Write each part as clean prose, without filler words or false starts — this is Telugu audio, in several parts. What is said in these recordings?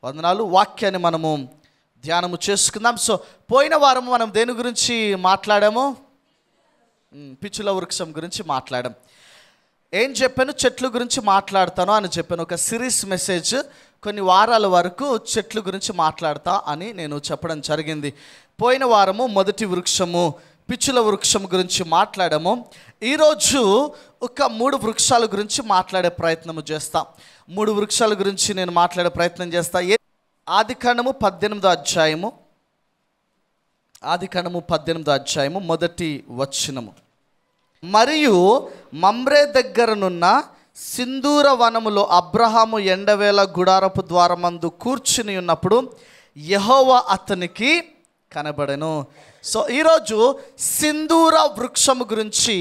వందనాలు. వాక్యాన్ని మనము ధ్యానము చేసుకుందాం. సో పోయిన వారం మనం దేని గురించి మాట్లాడాము? పిచ్చుల వృక్షం గురించి మాట్లాడాం. ఏం చెప్పాను? చెట్ల గురించి మాట్లాడతాను అని చెప్పాను. ఒక సిరీస్ మెసేజ్ కొన్ని వారాల వరకు చెట్ల గురించి మాట్లాడతా అని నేను చెప్పడం జరిగింది. పోయిన వారము మొదటి వృక్షము పిచ్చుల వృక్షం గురించి మాట్లాడాము. ఈరోజు ఒక 3 వృక్షాల గురించి మాట్లాడే ప్రయత్నం చేస్తా. 3 వృక్షాల గురించి నేను మాట్లాడే ప్రయత్నం చేస్తా. ఆదికాండము 18వ అధ్యాయము మొదటి వచనము. మరియు మమ్రే దగ్గరనున్న సింధూర వనములో అబ్రహాము ఎండవేళ గుడారపు ద్వారమందు కూర్చుని ఉన్నప్పుడు యెహోవా అతనికి కనబడెను. సో ఈరోజు సింధూర వృక్షము గురించి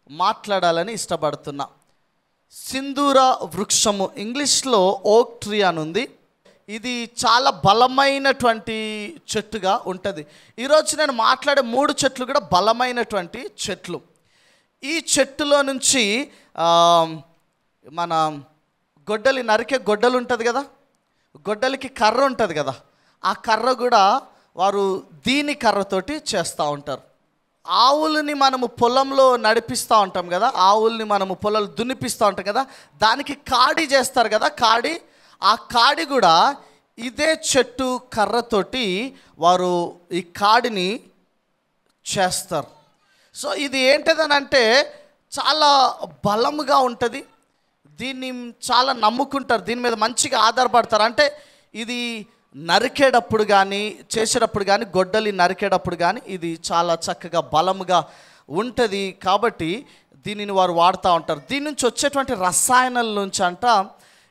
మాట్లాడాలని ఇష్టపడుతున్నా. సింధూర వృక్షము ఇంగ్లీష్లో ఓక్ ట్రీ అని ఉంది. ఇది చాలా బలమైనటువంటి చెట్టుగా ఉంటుంది. ఈరోజు నేను మాట్లాడే 3 చెట్లు కూడా బలమైనటువంటి చెట్లు. ఈ చెట్టులో నుంచి మన గొడ్డలి నరికే గొడ్డలు ఉంటుంది కదా, గొడ్డలికి కర్ర ఉంటుంది కదా, ఆ కర్ర కూడా వారు దీని కర్రతోటి చేస్తూ ఉంటారు. ఆవులని మనము పొలంలో నడిపిస్తూ ఉంటాం కదా, ఆవుల్ని మనము పొలాలు దున్నిపిస్తూ ఉంటాం కదా, దానికి కాడి చేస్తారు కదా, కాడి. ఆ కాడి కూడా ఇదే చెట్టు కర్రతోటి వారు ఈ కాడిని చేస్తారు. సో ఇది ఏంటిదనంటే చాలా బలముగా ఉంటుంది. దీన్ని చాలా నమ్ముకుంటారు, దీని మీద మంచిగా ఆధారపడతారు. అంటే ఇది నరికేటప్పుడు కానీ చేసేటప్పుడు కానీ, గొడ్డలి నరికేటప్పుడు కానీ ఇది చాలా చక్కగా బలముగా ఉంటుంది. కాబట్టి దీనిని వారు వాడుతూ ఉంటారు. దీని నుంచి వచ్చేటువంటి రసాయనాల నుంచి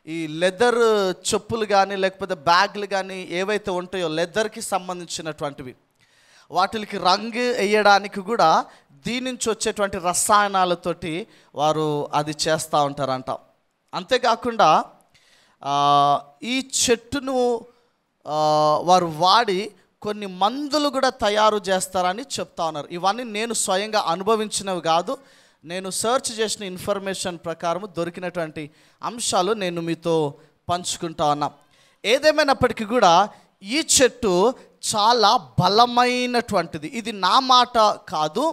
ఈ లెదర్ చెప్పులు కానీ లేకపోతే బ్యాగులు కానీ ఏవైతే ఉంటాయో లెదర్కి సంబంధించినటువంటివి, వాటికి రంగు వేయడానికి కూడా దీని నుంచి వచ్చేటువంటి రసాయనాలతోటి వారు అది చేస్తూ ఉంటారంట. అంతేకాకుండా ఈ చెట్టును వారు వాడి కొన్ని మందులు కూడా తయారు చేస్తారని చెప్తా ఉన్నారు. ఇవన్నీ నేను స్వయంగా అనుభవించినవి కాదు, నేను సెర్చ్ చేసిన ఇన్ఫర్మేషన్ ప్రకారం దొరికినటువంటి అంశాలు నేను మీతో పంచుకుంటా ఉన్నా. ఏదేమైనప్పటికీ కూడా ఈ చెట్టు చాలా బలమైనటువంటిది. ఇది నా మాట కాదు,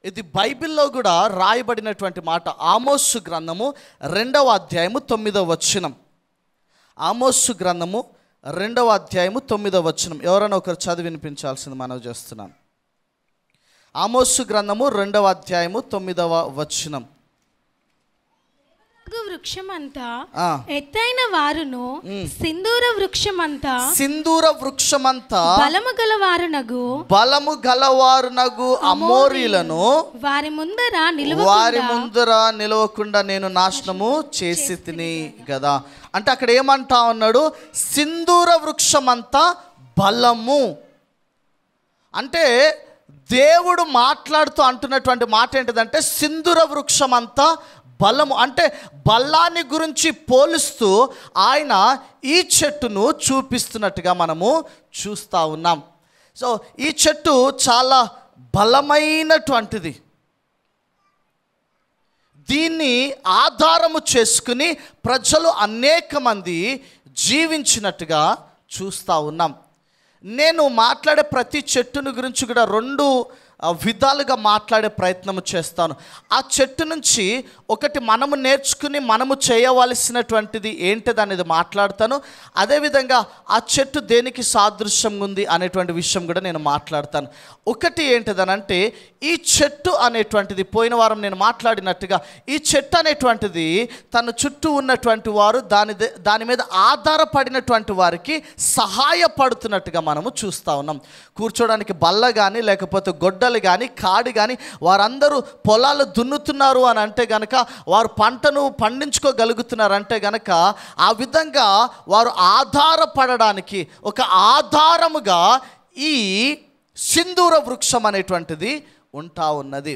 ఇది బైబిల్లో కూడా రాయబడినటువంటి మాట. ఆమోసు గ్రంథము 2వ అధ్యాయము 9వ వచనం. ఆమోసు గ్రంథము 2వ అధ్యాయము 9వ వచనం. ఎవరైనా ఒకరు చదివి వినిపించాల్సింది మనవి చేస్తున్నాను. ఆమోసు గ్రంథము 2వ అధ్యాయము 9వ వచనం. వృక్షమంతా ఎత్తైన వారును సింధూర వృక్షమంతా బలము గలవారునగు అమోరీలను వారి ముందర నిలవకుండా నేను నాశనము చేసి తిని కదా. అంటే అక్కడ ఏమంటా ఉన్నాడు? సింధూర వృక్షమంతా బలము. అంటే దేవుడు మాట్లాడుతూ అంటున్నటువంటి మాట ఏంటిదంటే సింధూర వృక్షం అంతా బలము. అంటే బలాన్ని గురించి పోలుస్తూ ఆయన ఈ చెట్టును చూపిస్తున్నట్టుగా మనము చూస్తూ ఉన్నాం. సో ఈ చెట్టు చాలా బలమైనటువంటిది. దీన్ని ఆధారము చేసుకుని ప్రజలు అనేక మంది జీవించినట్టుగా చూస్తూ ఉన్నాం. నేను మాట్లాడే ప్రతి చెట్టును గురించి కూడా 2 విధాలుగా మాట్లాడే ప్రయత్నం చేస్తాను. ఆ చెట్టు నుంచి ఒకటి మనము నేర్చుకుని మనము చేయవలసినటువంటిది ఏంటిది అనేది మాట్లాడతాను. అదేవిధంగా ఆ చెట్టు దేనికి సాదృశ్యంగా ఉంది అనేటువంటి విషయం కూడా నేను మాట్లాడతాను. ఒకటి ఏంటిదనంటే ఈ చెట్టు అనేటువంటిది పోయిన వారం నేను మాట్లాడినట్టుగా ఈ చెట్టు అనేటువంటిది తన చుట్టూ ఉన్నటువంటి వారు దాని మీద ఆధారపడినటువంటి వారికి సహాయపడుతున్నట్టుగా మనము చూస్తూ ఉన్నాం. కూర్చోడానికి బల్ల కానీ లేకపోతే గొడ్డలు కానీ కాడి కానీ వారందరూ పొలాలు దున్నుతున్నారు అని అంటే గనక, వారు పంటను పండించుకోగలుగుతున్నారంటే గనక ఆ విధంగా వారు ఆధారపడడానికి ఒక ఆధారముగా ఈ సింధూర వృక్షం అనేటువంటిది ఉంటా ఉన్నది.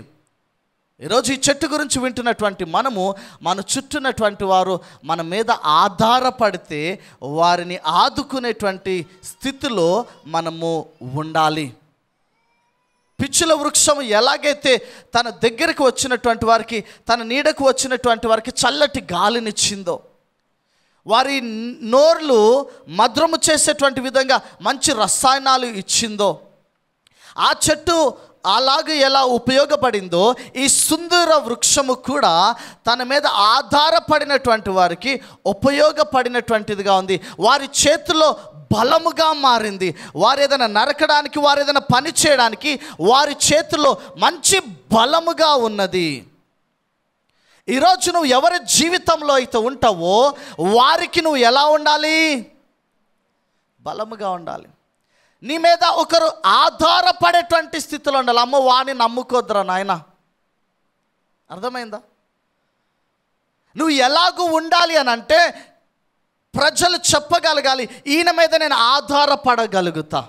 ఈరోజు ఈ చెట్టు గురించి వింటున్నటువంటి మనము మన చుట్టూనటువంటి వారు మన మీద ఆధారపడితే వారిని ఆదుకునేటువంటి స్థితిలో మనము ఉండాలి. పిచ్చుల వృక్షం ఎలాగైతే తన దగ్గరికి వచ్చినటువంటి వారికి, తన నీడకు వచ్చినటువంటి వారికి చల్లటి గాలినిచ్చిందో, వారి నోర్లు మధురము చేసేటువంటి విధంగా మంచి రసాయనాలు ఇచ్చిందో, ఆ చెట్టు అలాగే ఎలా ఉపయోగపడిందో ఈ సింధూర వృక్షము కూడా తన మీద ఆధారపడినటువంటి వారికి ఉపయోగపడినటువంటిదిగా ఉంది. వారి చేతిలో బలముగా మారింది. వారు ఏదైనా నరకడానికి, వారు ఏదైనా పని చేయడానికి వారి చేతిలో మంచి బలముగా ఉన్నది. ఈరోజు నువ్వు ఎవరి జీవితంలో అయితే ఉంటావో వారికి నువ్వు ఎలా ఉండాలి? బలముగా ఉండాలి. నీ మీద ఒకరు ఆధారపడేటువంటి స్థితిలో ఉండాలి. అమ్మ వాడిని నమ్ముకోద్దురా నాయన. అర్థమైందా? నువ్వు ఎలాగూ ఉండాలి అని అంటే ప్రజలు చెప్పగలగాలి, ఈయన మీద నేను ఆధారపడగలుగుతా,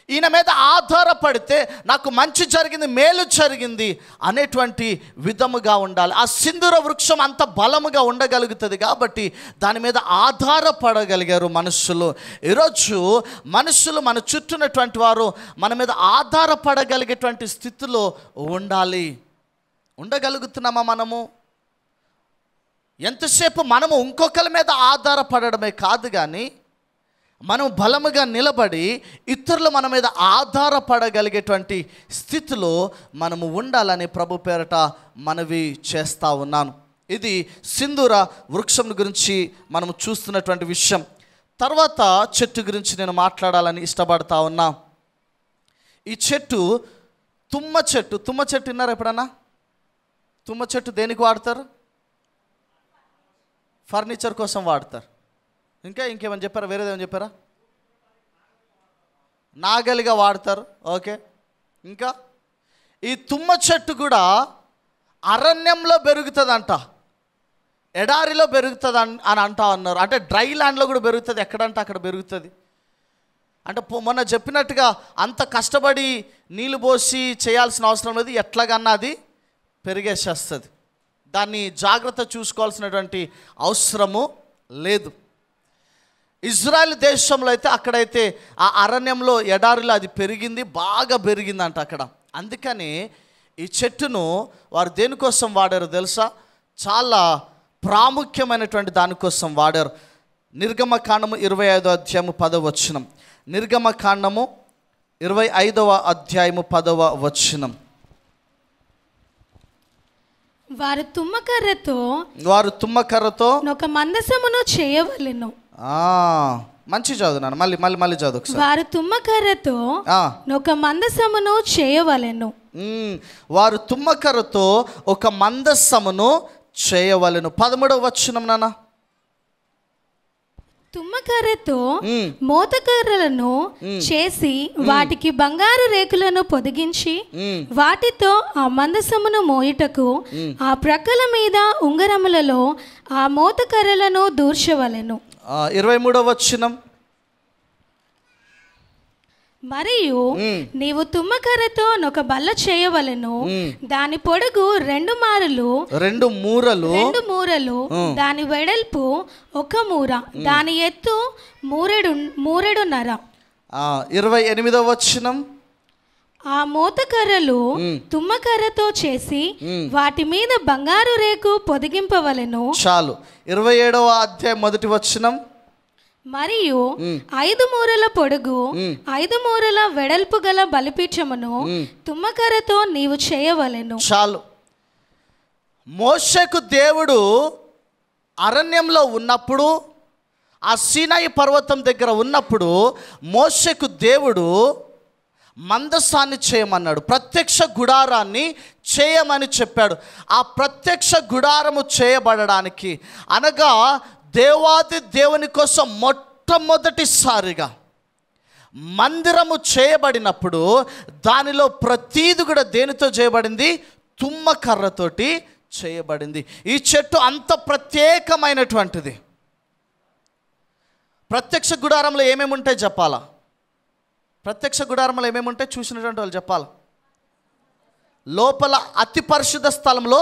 ఈయన మీద ఆధారపడితే నాకు మంచి జరిగింది, మేలు జరిగింది అనేటువంటి విధముగా ఉండాలి. ఆ సింధూర వృక్షం అంత బలముగా ఉండగలుగుతుంది కాబట్టి దాని మీద ఆధారపడగలిగారు మనుషులు. ఈరోజు మనుషులు మన చుట్టూనటువంటి వారు మన మీద ఆధారపడగలిగేటువంటి స్థితిలో ఉండాలి. ఉండగలుగుతున్నామా మనము? ఎంతసేపు మనము ఇంకొకరి మీద ఆధారపడడమే కాదు, కానీ మనం బలముగా నిలబడి ఇతరులు మన మీద ఆధారపడగలిగేటువంటి స్థితిలో మనము ఉండాలని ప్రభు పేరట మనవి చేస్తూ ఉన్నాను. ఇది సింధూర వృక్షం గురించి మనము చూస్తున్నటువంటి విషయం. తర్వాత చెట్టు గురించి నేను మాట్లాడాలని ఇష్టపడతా ఉన్నా. ఈ చెట్టు తుమ్మ చెట్టు. తుమ్మ చెట్టు విన్నారా ఎప్పుడన్నా? తుమ్మ చెట్టు దేనికి వాడతారు? ఫర్నిచర్ కోసం వాడతారు. ఇంకేమని చెప్పారా? వేరేదేమని చెప్పారా? నాగలిగా వాడతారు. ఓకే. ఇంకా ఈ తుమ్మ చెట్టు కూడా అరణ్యంలో పెరుగుతుందంట, ఎడారిలో పెరుగుతుంది అని అంటా ఉన్నారు. అంటే డ్రై ల్యాండ్లో కూడా పెరుగుతుంది. ఎక్కడంటే అక్కడ పెరుగుతుంది. అంటే మొన్న చెప్పినట్టుగా అంత కష్టపడి నీళ్ళు పోసి చేయాల్సిన అవసరం లేదు. ఎట్లాగన్నా అది పెరిగేసేస్తుంది. దాన్ని జాగ్రత్త చూసుకోవాల్సినటువంటి అవసరము లేదు. ఇజ్రాయెల్ దేశంలో అయితే అక్కడైతే ఆ అరణ్యంలో ఎడారిలో అది పెరిగింది, బాగా పెరిగిందంట అక్కడ. అందుకని ఈ చెట్టును వారు దేనికోసం వాడారు తెలుసా? చాలా ప్రాముఖ్యమైనటువంటి దానికోసం వాడారు. నిర్గమకాండము 25వ అధ్యాయము 10వ వచనం. నిర్గమకాండము 25వ అధ్యాయము 10వ వచనం. వారు తుమ్మకర్రతో ఒక మందసమును చేయవలెను. మంచి చదువున్నాను. మళ్ళీ చదువు ఒకసారి. వారు తుమ్మకర్రతో ఒక మందసమును చేయవలెను. వారు తుమ్మకర్రతో ఒక మందసమును చేయవలెను. 13వ వచనం నాన్న. తుమ్మకర్రతో మోతకర్రలను చేసి వాటికి బంగారు రేకులను పొదిగించి వాటితో ఆ మందసమును మోయుటకు ఆ ప్రక్కల మీద ఉంగరములలో ఆ మోతకర్రలను దూర్చవలెను. 23వ వచనం. మరియు నీవు తుమ్మకర్రతో ఒక బల్ల చేయవలెను. దాని పొడుగు 2 మూరలు, దాని వెడల్పు 1 మూర, దాని ఎత్తు మూరెడున్నర. 28వ వచనం. ఆ మోతకర్రలు తుమ్మకర్రతో చేసి వాటి మీద బంగారు రేకు పొదిగింపవలెను. చాలు. 27వ అధ్యాయం 1వ వచనం. మరియు 5 మూరల పొడుగు 5 మూరల వెడల్పు గల బలిపీఠమును తుమ్మకర్రతో నీవు చేయవలెను. చాలు. మోషేకు దేవుడు అరణ్యంలో ఉన్నప్పుడు, ఆ సీనాయి పర్వతం దగ్గర ఉన్నప్పుడు మోషేకు దేవుడు మందసాన్ని చేయమన్నాడు, ప్రత్యక్ష గుడారాన్ని చేయమని చెప్పాడు. ఆ ప్రత్యక్ష గుడారము చేయబడడానికి అనగా దేవాది దేవుని కోసం మొట్టమొదటిసారిగా మందిరము చేయబడినప్పుడు దానిలో ప్రతీది కూడా దేనితో చేయబడింది? తుమ్మకర్రతోటి చేయబడింది. ఈ చెట్టు అంత ప్రత్యేకమైనటువంటిది. ప్రత్యక్ష గుడారంలో ఏమేమి ఉంటాయి చెప్పాలా? ప్రత్యక్ష గుడారంలో ఏమేమి ఉంటాయి చూసినటువంటి వాళ్ళు చెప్పాలి. లోపల అతి పరిశుద్ధ స్థలంలో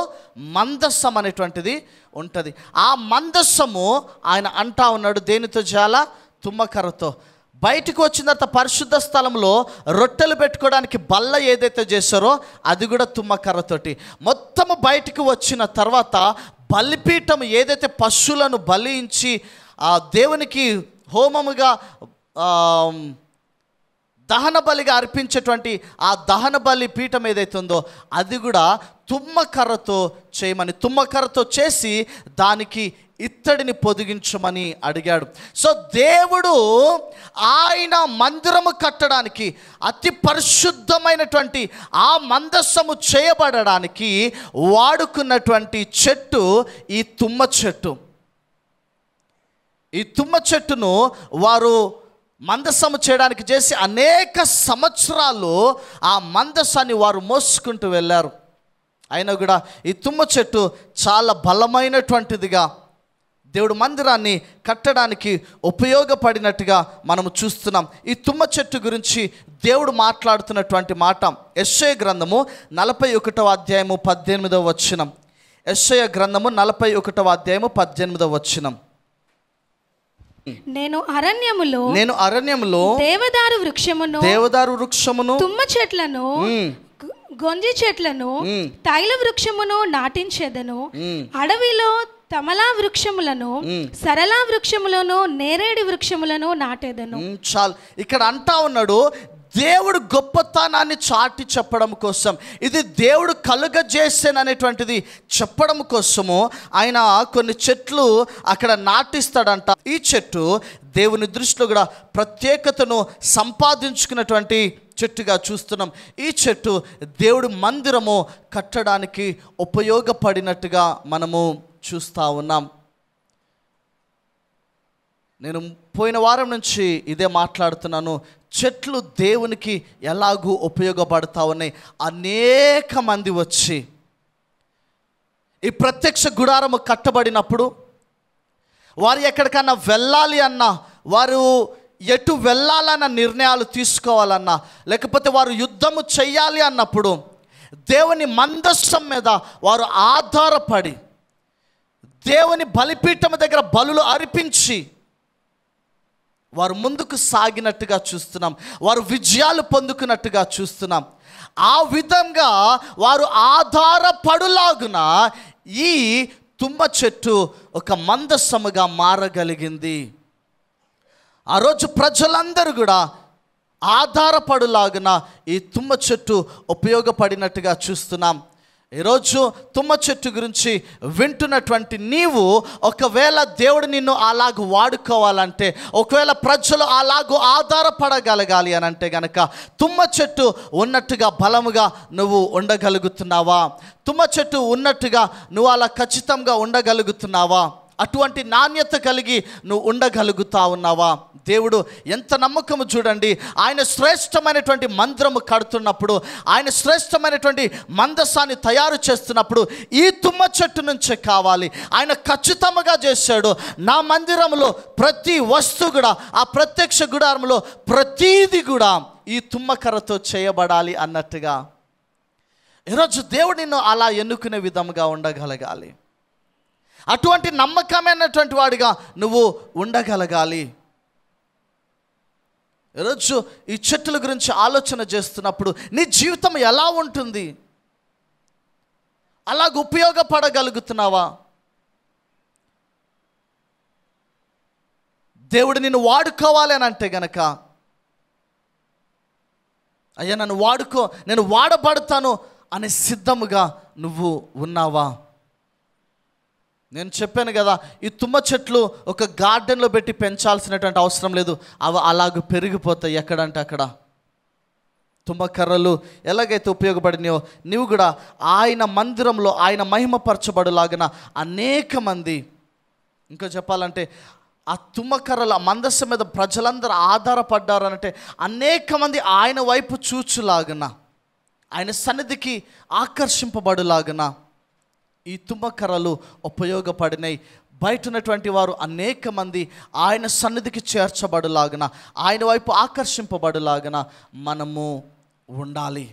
మందస్సం అనేటువంటిది ఉంటుంది. ఆ మందస్సము ఆయన అంటా ఉన్నాడు దేనితో చేయాలా? తుమ్మకర్రతో. బయటకు వచ్చిన తర్వాత పరిశుద్ధ స్థలంలో రొట్టెలు పెట్టుకోవడానికి బల్ల ఏదైతే చేశారో అది కూడా తుమ్మకర్రతోటి. మొత్తము బయటకు వచ్చిన తర్వాత బలిపీఠం ఏదైతే పశువులను బలించి ఆ దేవునికి హోమముగా దహన బలిగా అర్పించేటువంటి ఆ దహన బలి పీఠం ఏదైతే ఉందో అది కూడా తుమ్మకర్రతో చేయమని, తుమ్మకర్రతో చేసి దానికి ఇత్తడిని పొదిగించమని అడిగాడు. సో దేవుడు ఆయన మందిరము కట్టడానికి, అతి పరిశుద్ధమైనటువంటి ఆ మందస్సము చేయబడడానికి వాడుకున్నటువంటి చెట్టు ఈ తుమ్మ చెట్టు. ఈ తుమ్మ చెట్టును వారు మందస్సము చేయడానికి చేసి అనేక సంవత్సరాలు ఆ మందస్సాన్ని వారు మోసుకుంటూ వెళ్ళారు. అయినా కూడా ఈ తుమ్మ చెట్టు చాలా బలమైనటువంటిదిగా దేవుడు మందిరాన్ని కట్టడానికి ఉపయోగపడినట్టుగా మనము చూస్తున్నాం. ఈ తుమ్మ చెట్టు గురించి దేవుడు మాట్లాడుతున్నటువంటి మాట యెషయా గ్రంథము 41వ అధ్యాయము 18వ వచనం. యెషయా గ్రంథము 41వ అధ్యాయము 18వ వచనం. నేను అరణ్యములో దేవదారు వృక్షమును తుమ్మ చెట్లను గొంజి చెట్లను తైల వృక్షమును నాటించెదను. అడవిలో తమలా వృక్షములను సరళ వృక్షములను నేరేడు వృక్షములను నాటెదను. చాలు. ఇక్కడ అంటా ఉన్నాడు దేవుడు గొప్పతనాన్ని చాటి చెప్పడం కోసం, ఇది దేవుడు కలుగజేసేననేటువంటిది చెప్పడం కోసము ఆయన కొన్ని చెట్లు అక్కడ నాటిస్తాడంట. ఈ చెట్టు దేవుని దృష్టిలో కూడా ప్రత్యేకతను సంపాదించుకున్నటువంటి చెట్టుగా చూస్తున్నాం. ఈ చెట్టు దేవుడు మందిరము కట్టడానికి ఉపయోగపడినట్టుగా మనము చూస్తూ ఉన్నాం. నేను పోయిన వారం నుంచి ఇదే మాట్లాడుతున్నాను. చెట్లు దేవునికి ఎలాగూ ఉపయోగపడతా ఉన్నాయి. అనేక మంది వచ్చి ఈ ప్రత్యక్ష గుడారము కట్టబడినప్పుడు వారు ఎక్కడికన్నా వెళ్ళాలి అన్నా, వారు ఎటు వెళ్ళాలన్న నిర్ణయాలు తీసుకోవాలన్నా, లేకపోతే వారు యుద్ధము చెయ్యాలి అన్నప్పుడు దేవుని మందస్సం మీద వారు ఆధారపడి దేవుని బలిపీఠం దగ్గర బలులు అర్పించి వారు ముందుకు సాగినట్టుగా చూస్తున్నాం. వారు విజయాలు పొందుకున్నట్టుగా చూస్తున్నాం. ఆ విధంగా వారు ఆధారపడులాగున ఈ తుమ్మ చెట్టు ఒక మందస్సముగా మారగలిగింది. ఆ రోజు ప్రజలందరూ కూడా ఆధారపడులాగున ఈ తుమ్మ చెట్టు ఉపయోగపడినట్టుగా చూస్తున్నాం. ఈరోజు తుమ్మ చెట్టు గురించి వింటున్నటువంటి నీవు, ఒకవేళ దేవుడు నిన్ను అలాగూ వాడుకోవాలంటే, ఒకవేళ ప్రజలు అలాగూ ఆధారపడగలగాలి అని అంటే గనక తుమ్మ చెట్టు ఉన్నట్టుగా బలముగా నువ్వు ఉండగలుగుతున్నావా? తుమ్మ చెట్టు ఉన్నట్టుగా నువ్వు అలా ఖచ్చితంగా ఉండగలుగుతున్నావా? అటువంటి నాణ్యత కలిగి నువ్వు ఉండగలుగుతా ఉన్నావా? దేవుడు ఎంత నమ్మకము చూడండి. ఆయన శ్రేష్టమైనటువంటి మందిరము కడుతున్నప్పుడు, ఆయన శ్రేష్టమైనటువంటి మందసాన్ని తయారు చేస్తున్నప్పుడు ఈ తుమ్మ చెట్టు నుంచే కావాలి. ఆయన ఖచ్చితంగా చేశాడు. నా మందిరంలో ప్రతి వస్తువు కూడా, ఆ ప్రత్యక్ష గుడారంలో ప్రతీది కూడా ఈ తుమ్మకర్రతో చేయబడాలి అన్నట్టుగా ఈరోజు దేవుడు నిన్ను అలా ఎన్నుకునే విధంగా ఉండగలగాలి. అటువంటి నమ్మకమైనటువంటి వాడిగా నువ్వు ఉండగలగాలి. ఈరోజు ఈ చెట్టుల గురించి ఆలోచన చేస్తున్నప్పుడు నీ జీవితం ఎలా ఉంటుంది? అలాగ ఉపయోగపడగలుగుతున్నావా? దేవుడు నిన్ను వాడుకోవాలి అని అంటే గనక, అయ్యా నన్ను వాడుకో, నేను వాడబడతాను అనే సిద్ధముగా నువ్వు ఉన్నావా? నేను చెప్పాను కదా, ఈ తుమ్మ చెట్లు ఒక గార్డెన్లో పెట్టి పెంచాల్సినటువంటి అవసరం లేదు. అవి అలాగ పెరిగిపోతాయి ఎక్కడంటే అక్కడ. తుమ్మ కర్రలు ఎలాగైతే ఉపయోగపడినాయో నీవు కూడా ఆయన మందిరంలో ఆయన మహిమపరచబడులాగిన అనేక మంది, ఇంకా చెప్పాలంటే ఆ తుమ్మ కర్రలు ఆ మందస్సు మీద ప్రజలందరూ ఆధారపడ్డారనంటే అనేక మంది ఆయన వైపు చూచులాగున, ఆయన సన్నిధికి ఆకర్షింపబడులాగున ఈ తుమ్మ కర్రలు ఉపయోగపడినాయి. బయట ఉన్నటువంటి వారు అనేక మంది ఆయన సన్నిధికి చేర్చబడులాగున, ఆయన వైపు ఆకర్షింపబడులాగున మనము ఉండాలి.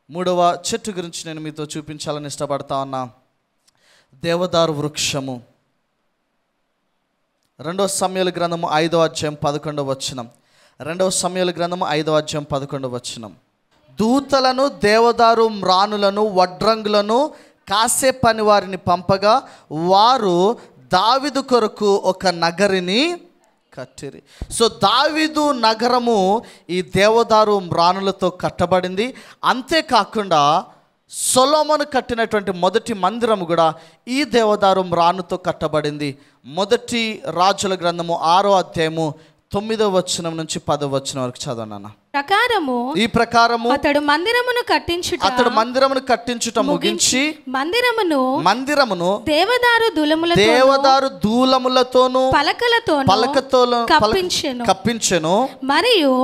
మూడవ చెట్టు గురించి నేను మీతో చూపించాలని ఇష్టపడతా ఉన్నా. దేవదారు వృక్షము. 2 సమూయేలు గ్రంథము 5వ అధ్యాయం 11వ వచనం. 2 సమూయేలు గ్రంథము 5వ అధ్యాయం 11వ వచనం. దూతలను, దేవదారు మ్రానులను, వడ్రంగులను, కాసే పని వారిని పంపగా వారు దావీదు కొరకు ఒక నగరిని కట్టిరి. సో దావీదు నగరము ఈ దేవదారు మ్రానులతో కట్టబడింది. అంతేకాకుండా సొలొమోను కట్టినటువంటి మొదటి మందిరం కూడా ఈ దేవదారు మ్రానుతో కట్టబడింది. మొదటి రాజుల గ్రంథము 6వ అధ్యాయము 9వ వచనం నుంచి 10వ వచనం వరకు చదవనా. ఈ ప్రకారము అతడు మందిరమును కట్టించుట ముగించి మందిరమును దేవదారు దూలములతోను పలకతోను కప్పించెను. మరియు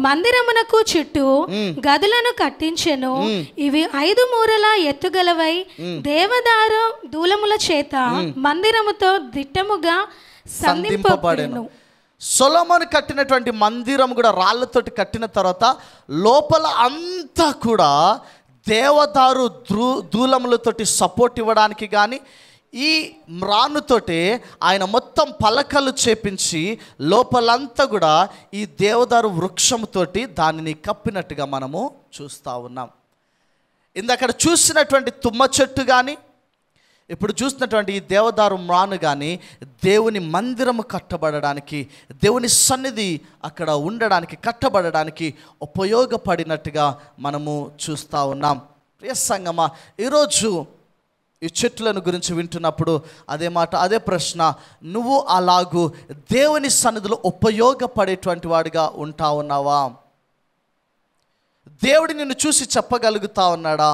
మందిరమునకు చుట్టూ గదులను కట్టించెను. ఇవి 5 మూరల ఎత్తుగలవై దేవదారు దూలముల చేత మందిరముతో దిట్టముగా సంధింపబడెను. సొలొమోను కట్టినటువంటి మందిరం కూడా రాళ్ళతోటి కట్టిన తర్వాత లోపల అంతా కూడా దేవదారు దూలములతోటి సపోర్ట్ ఇవ్వడానికి కానీ ఈ మ్రానుతోటి ఆయన మొత్తం పలకలు చేపించి లోపలంతా కూడా ఈ దేవదారు వృక్షముతోటి దానిని కప్పినట్టుగా మనము చూస్తూ ఉన్నాం. ఇందక్కడ చూసినటువంటి తుమ్మ చెట్టు కానీ ఇప్పుడు చూసినటువంటి ఈ దేవదారు మ్రాను కానీ దేవుని మందిరము కట్టబడడానికి, దేవుని సన్నిధి అక్కడ ఉండడానికి, కట్టబడడానికి ఉపయోగపడినట్టుగా మనము చూస్తూ ఉన్నాం. ప్రియ సంగమా, ఈరోజు ఈ చెట్లను గురించి వింటున్నప్పుడు అదే మాట, అదే ప్రశ్న, నువ్వు అలాగూ దేవుని సన్నిధిలో ఉపయోగపడేటువంటి వాడిగా ఉంటా ఉన్నావా? దేవుడు నిన్ను చూసి చెప్పగలుగుతా ఉన్నాడా,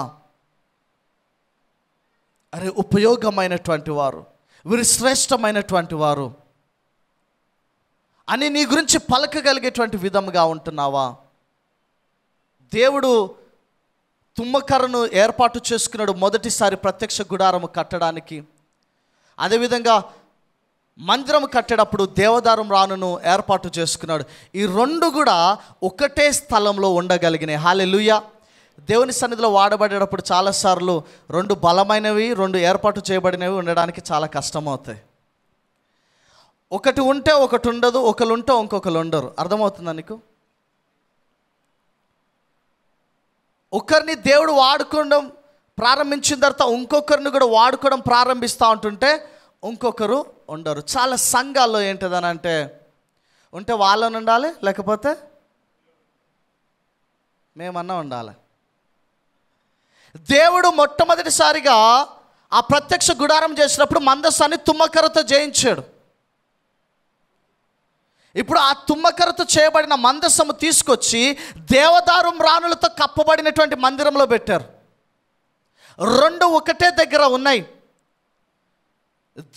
అరే ఉపయోగమైనటువంటి వారు, వీరు శ్రేష్టమైనటువంటి వారు అని నీ గురించి పలకగలిగేటువంటి విధంగా ఉంటున్నావా? దేవుడు తుమ్మకర్రను ఏర్పాటు చేసుకున్నాడు మొదటిసారి ప్రత్యక్ష గుడారము కట్టడానికి. అదేవిధంగా మందిరం కట్టేటప్పుడు దేవదారు మ్రానును ఏర్పాటు చేసుకున్నాడు. ఈ 2 కూడా ఒకటే స్థలంలో ఉండగలిగినాయి. హల్లెలూయా. దేవుని సన్నిధిలో వాడబడేటప్పుడు చాలాసార్లు 2 బలమైనవి, 2 ఏర్పాటు చేయబడినవి ఉండడానికి చాలా కష్టమవుతాయి. ఒకటి ఉంటే ఒకటి ఉండదు, ఒకరు ఉంటే ఇంకొకరు ఉండరు. అర్థమవుతుందా నీకు? ఒకరిని దేవుడు వాడుకోవడం ప్రారంభించిన తర్వాత ఇంకొకరిని కూడా వాడుకోవడం ప్రారంభిస్తూ ఉంటుంటే ఇంకొకరు ఉండరు. చాలా సంఘాల్లో ఏంటిదని అంటే ఉంటే వాళ్ళని ఉండాలి, లేకపోతే మేమన్నా ఉండాలి. దేవుడు మొట్టమొదటిసారిగా ఆ ప్రత్యక్ష గుడారం చేసినప్పుడు మందసాన్ని తుమ్మకర్రతో జయించాడు. ఇప్పుడు ఆ తుమ్మకర్రతో చేయబడిన మందసము తీసుకొచ్చి దేవదారు మ్రానులతో కప్పబడినటువంటి మందిరంలో పెట్టారు. 2 ఒకటే దగ్గర ఉన్నాయి.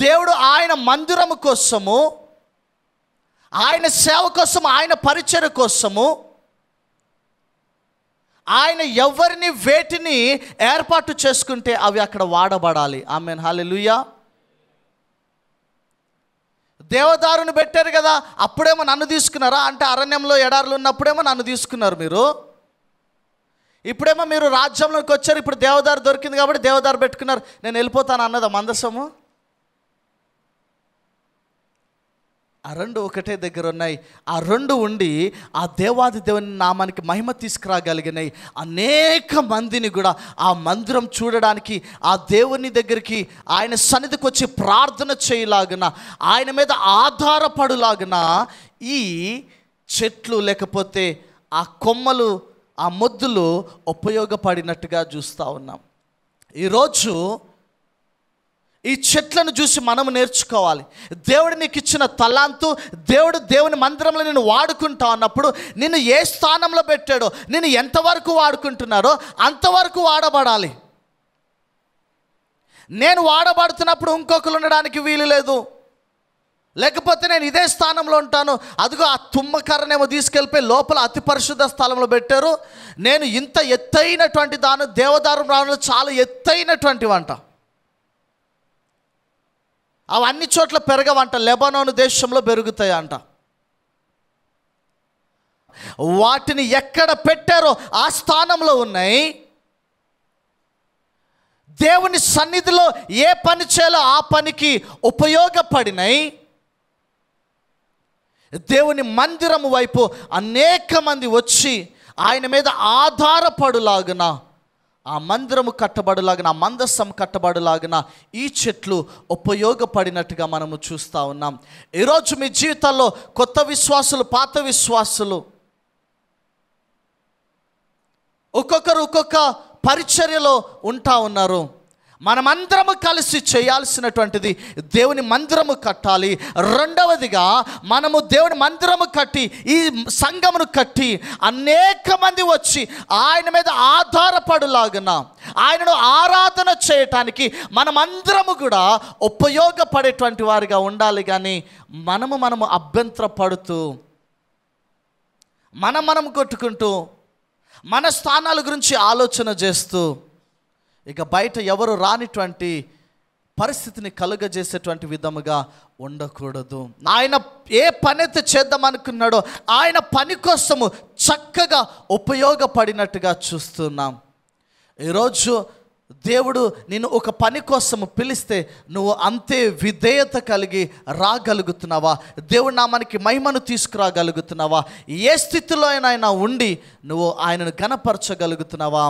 దేవుడు ఆయన మందిరము కోసము, ఆయన సేవ కోసం, ఆయన పరిచర్య కోసము ఆయన ఎవరిని వేటిని ఏర్పాటు చేసుకుంటే అవి అక్కడ వాడబడాలి. ఆమేన్, హల్లెలూయా. దేవదారుని పెట్టారు కదా, అప్పుడేమో నన్ను తీసుకున్నారా అంటే అరణ్యంలో ఎడారులు ఉన్నప్పుడేమో నన్ను తీసుకున్నారు మీరు. ఇప్పుడేమో మీరు రాజ్యంలోకి వచ్చారు, ఇప్పుడు దేవదారు దొరికింది కాబట్టి దేవదారు పెట్టుకున్నారు, నేను వెళ్ళిపోతాను అన్నదా మందసము? ఆ 2 ఒకటే దగ్గర ఉన్నాయి. ఆ 2 ఉండి ఆ దేవాది దేవుని నామానికి మహిమ తీసుకురాగలిగినాయి. అనేక మందిని కూడా ఆ మందిరం చూడడానికి, ఆ దేవుని దగ్గరికి, ఆయన సన్నిధికి వచ్చి ప్రార్థన చేయలాగున, ఆయన మీద ఆధారపడులాగున ఈ చెట్లు లేకపోతే ఆ కొమ్మలు, ఆ మొద్దులు ఉపయోగపడినట్టుగా చూస్తూ ఉన్నాం. ఈరోజు ఈ చెట్లను చూసి మనము నేర్చుకోవాలి. దేవుడు నీకు ఇచ్చిన తలాంతు, దేవుని మందిరంలో నేను వాడుకుంటా అన్నప్పుడు నిన్ను ఏ స్థానంలో పెట్టాడో, నేను ఎంతవరకు వాడుకుంటున్నాడో అంతవరకు వాడబడాలి. నేను వాడబడుతున్నప్పుడు ఇంకొకరు ఉండడానికి వీలు లేదు, లేకపోతే నేను ఇదే స్థానంలో ఉంటాను. అదిగో ఆ తుమ్మకర్రనేమో తీసుకెళ్ళిపోయి లోపల అతి పరిశుద్ధ స్థలంలో పెట్టారు. నేను ఇంత ఎత్తైనటువంటి దాని దేవదారు మ్రానులు చాలా ఎత్తైనటువంటి వంట, అవన్నీ చోట్ల పెరగవంట, లెబనోను దేశంలో పెరుగుతాయి అంట. వాటిని ఎక్కడ పెట్టారో ఆ స్థానంలో ఉన్నాయి. దేవుని సన్నిధిలో ఏ పని చేయాలో ఆ పనికి ఉపయోగపడినాయి. దేవుని మందిరము వైపు అనేక మంది వచ్చి ఆయన మీద ఆధారపడులాగున ఆ మందిరము కట్టబడులాగిన, ఆ మందస్సం కట్టబడులాగిన ఈ చెట్లు ఉపయోగపడినట్టుగా మనము చూస్తూ ఉన్నాం. ఈరోజు మీ జీవితాల్లో కొత్త విశ్వాసులు, పాత విశ్వాసులు ఒక్కొక్కరు ఒక్కొక్క పరిచర్యలో ఉంటా ఉన్నారు. మనమందరము కలిసి చేయాల్సినటువంటిది దేవుని మందిరము కట్టాలి. రెండవదిగా మనము దేవుని మందిరము కట్టి, ఈ సంఘమును కట్టి అనేక మంది వచ్చి ఆయన మీద ఆధారపడులాగున, ఆయనను ఆరాధన చేయటానికి మనమందరము కూడా ఉపయోగపడేటువంటి వారిగా ఉండాలి. కానీ మనము అభ్యంతర పడుతూ, మనం కొట్టుకుంటూ, మన స్థానాల గురించి ఆలోచన చేస్తూ, ఇక బయట ఎవరు రానిటువంటి పరిస్థితిని కలుగజేసేటువంటి విధముగా ఉండకూడదు. ఆయన ఏ పనైతే చేద్దామనుకున్నాడో ఆయన పని కోసము చక్కగా ఉపయోగపడినట్టుగా చూస్తున్నాం. ఈరోజు దేవుడు నిన్ను ఒక పని కోసము పిలిస్తే నువ్వు అంతే విధేయత కలిగి రాగలుగుతున్నావా? దేవుడి నామానికి మహిమను తీసుకురాగలుగుతున్నావా? ఏ స్థితిలో అయినా ఉండి నువ్వు ఆయనను ఘనపరచగలుగుతున్నావా?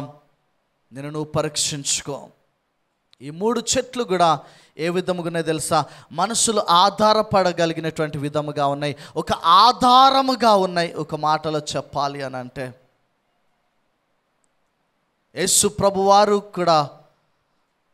నేను నువ్వు పరీక్షించుకో. ఈ 3 చెట్లు కూడా ఏ విధముగానే తెలుసా? మనుషులు ఆధారపడగలిగినటువంటి విధముగా ఉన్నాయి, ఒక ఆధారముగా ఉన్నాయి. ఒక మాటలో చెప్పాలి అని అంటే యేసు ప్రభువారు కూడా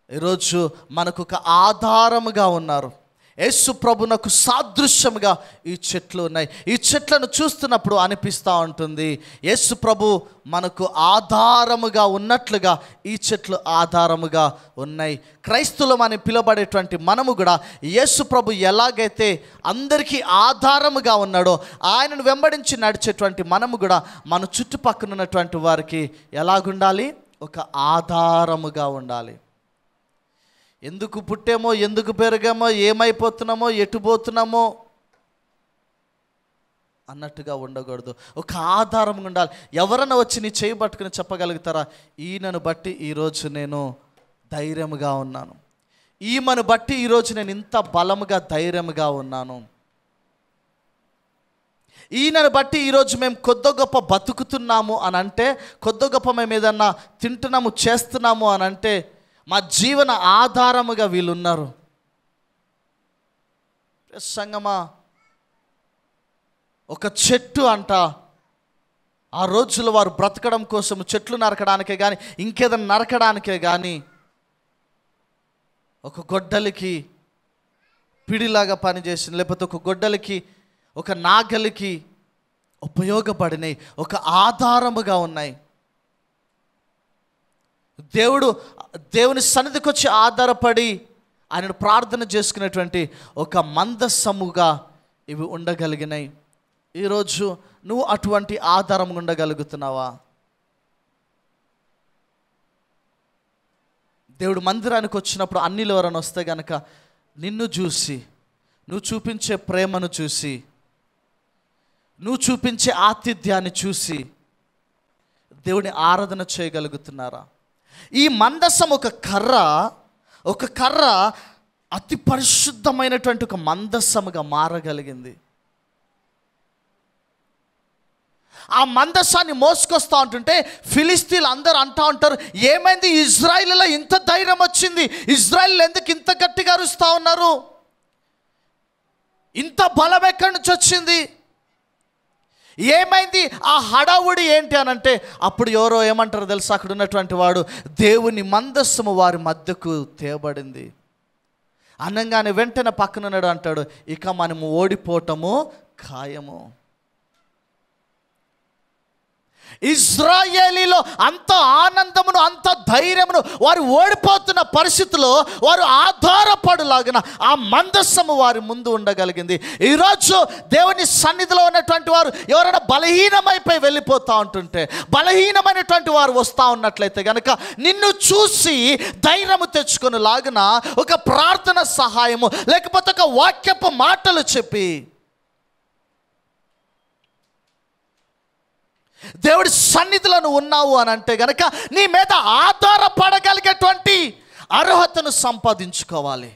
ఈరోజు మనకు ఒక ఆధారముగా ఉన్నారు. యేసు ప్రభునకు సాదృశ్యముగా ఈ చెట్లు ఉన్నాయి. ఈ చెట్లను చూస్తున్నప్పుడు అనిపిస్తూ ఉంటుంది యేసు ప్రభు మనకు ఆధారముగా ఉన్నట్లుగా ఈ చెట్లు ఆధారముగా ఉన్నాయి. క్రైస్తవులం అని పిలువబడేటువంటి మనము కూడా యేసు ప్రభు ఎలాగైతే అందరికీ ఆధారముగా ఉన్నాడో, ఆయనను వెంబడించి నడిచేటువంటి మనము కూడా మన చుట్టుపక్కల ఉన్నటువంటి వారికి ఎలాగుండాలి? ఒక ఆధారముగా ఉండాలి. ఎందుకు పుట్టామో, ఎందుకు పెరిగామో, ఏమైపోతున్నామో, ఎటు పోతున్నామో అన్నట్టుగా ఉండకూడదు. ఒక ఆధారంగా ఉండాలి. ఎవరైనా వచ్చి నీ చేయి పట్టుకుని చెప్పగలుగుతారా, ఈయనను బట్టి ఈరోజు నేను ధైర్యముగా ఉన్నాను, ఈమెను బట్టి ఈరోజు నేను ఇంత బలముగా ధైర్యముగా ఉన్నాను, ఈయనను బట్టి ఈరోజు మేము కొద్ది గొప్ప బతుకుతున్నాము అని అంటే, కొద్ది గొప్ప మేము ఏదన్నా తింటున్నాము, చేస్తున్నాము అని అంటే మా జీవన ఆధారముగా వీళ్ళున్నారు. సంగమా, ఒక చెట్టు అంట ఆ రోజుల్లో వారు బ్రతకడం కోసం చెట్లు నరకడానికే కానీ, ఇంకేదైనా నరకడానికే కానీ ఒక గొడ్డలికి పిడిలాగా పనిచేసింది, లేకపోతే ఒక గొడ్డలికి, ఒక నాగలికి ఉపయోగపడినాయి, ఒక ఆధారముగా ఉన్నాయి. దేవుని సన్నిధికి వచ్చి ఆధారపడి ఆయనను ప్రార్థన చేసుకునేటువంటి ఒక మందస్సముగా ఇవి ఉండగలిగినాయి. ఈరోజు నువ్వు అటువంటి ఆధారం ఉండగలుగుతున్నావా? దేవుడు మందిరానికి వచ్చినప్పుడు అన్నిలో ఎవరైనా వస్తే గనక నిన్ను చూసి, నువ్వు చూపించే ప్రేమను చూసి, నువ్వు చూపించే ఆతిథ్యాన్ని చూసి దేవుని ఆరాధన చేయగలుగుతున్నారా? ఈ మందసం ఒక కర్ర అతి పరిశుద్ధమైనటువంటి ఒక మందస్సముగా మారగలిగింది. ఆ మందస్సాన్ని మోసుకొస్తూ ఉంటుంటే ఫిలిస్తీన్లు అందరూ అంటూ ఉంటారు, ఏమైంది ఇజ్రాయిల్లో ఇంత ధైర్యం వచ్చింది, ఇజ్రాయిల్ ఎందుకు ఇంత గట్టిగా అరుస్తూ ఉన్నారు, ఇంత బలం ఎక్కడి నుంచి వచ్చింది, ఏమైంది, ఆ హడావుడి ఏంటి అని అంటే, అప్పుడు ఎవరో ఏమంటారు తెలుసా? అక్కడ ఉన్నటువంటి వాడు, దేవుని మందస్సము వారి మధ్యకు తేబడింది అనగానే వెంటనే పక్కనున్నాడు అంటాడు, ఇక మనము ఓడిపోవటము ఖాయము. ఇజ్రాయేలీలో అంత ఆనందమును, అంత ధైర్యమును, వారు ఓడిపోతున్న పరిస్థితిలో వారు ఆధారపడులాగిన ఆ మందస్సము వారి ముందు ఉండగలిగింది. ఈరోజు దేవుని సన్నిధిలో ఉన్నటువంటి వారు ఎవరైనా బలహీనమైపోయి వెళ్ళిపోతూ ఉంటుంటే, బలహీనమైనటువంటి వారు వస్తూ ఉన్నట్లయితే కనుక నిన్ను చూసి ధైర్యము తెచ్చుకొని లాగిన ఒక ప్రార్థన సహాయము, లేకపోతే ఒక వాక్యపు మాటలు చెప్పి దేవుడి సన్నిధిలో నువ్వు ఉన్నావు అని అంటే గనక నీ మీద ఆధారపడగలిగేటువంటి అర్హతను సంపాదించుకోవాలి.